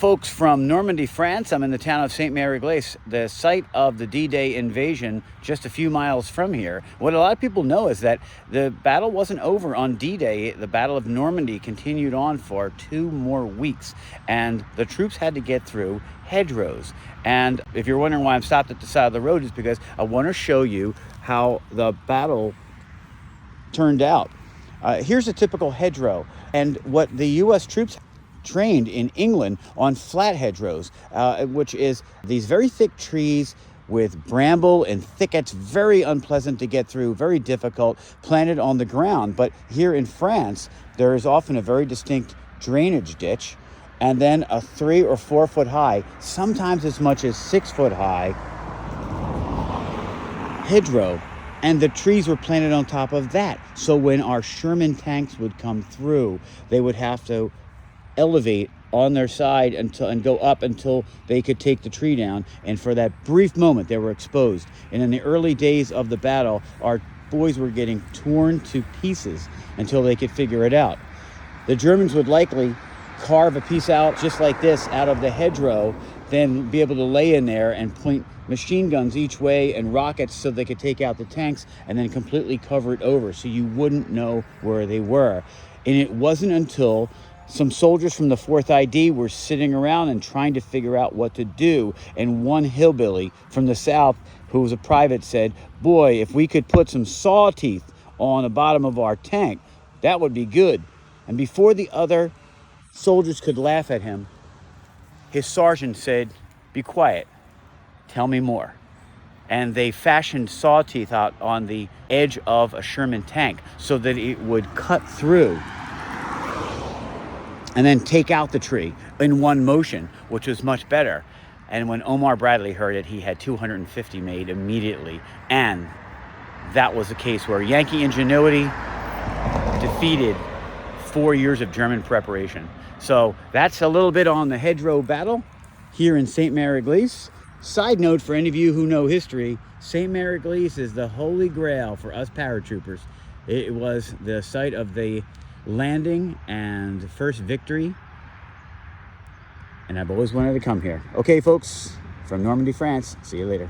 folks, from Normandy, France. I'm in the town of Saint-Mary-Glace, the site of the D-Day invasion, just a few miles from here. What a lot of people know is that the battle wasn't over on D-Day. The Battle of Normandy continued on for 2 more weeks, and the troops had to get through Hedgerows. And if you're wondering why I'm stopped at the side of the road, it's because I want to show you how the battle turned out. Here's a typical hedgerow, and what the U.S. troops trained in England on flat hedgerows, which is these very thick trees with bramble and thickets, very unpleasant to get through, very difficult, planted on the ground. But here in France, there is often a very distinct drainage ditch, and then a 3 or 4 foot high, sometimes as much as 6 foot high hedgerow. And the trees were planted on top of that. So when our Sherman tanks would come through, they would have to elevate on their side and go up until they could take the tree down. And for that brief moment, they were exposed. And in the early days of the battle, our boys were getting torn to pieces until they could figure it out. The Germans would likely carve a piece out just like this out of the hedgerow, then be able to lay in there and point machine guns each way and rockets so they could take out the tanks, and then completely cover it over so you wouldn't know where they were. And it wasn't until some soldiers from the 4th ID were sitting around and trying to figure out what to do, and one hillbilly from the South, who was a private, said, "Boy, if we could put some saw teeth on the bottom of our tank, that would be good." And before the other soldiers could laugh at him, his sergeant said, "Be quiet, tell me more." And they fashioned saw teeth out on the edge of a Sherman tank so that it would cut through and then take out the tree in one motion, which was much better. And when Omar Bradley heard it, he had 250 made immediately. And that was a case where Yankee ingenuity defeated 4 years of German preparation. So that's a little bit on the hedgerow battle here in Saint-Mary-Glace. Side note, for any of you who know history, Saint-Mary-Glace is the holy grail for us paratroopers. It was the site of the landing and first victory, and I've always wanted to come here. Okay, folks, from Normandy, France, see you later.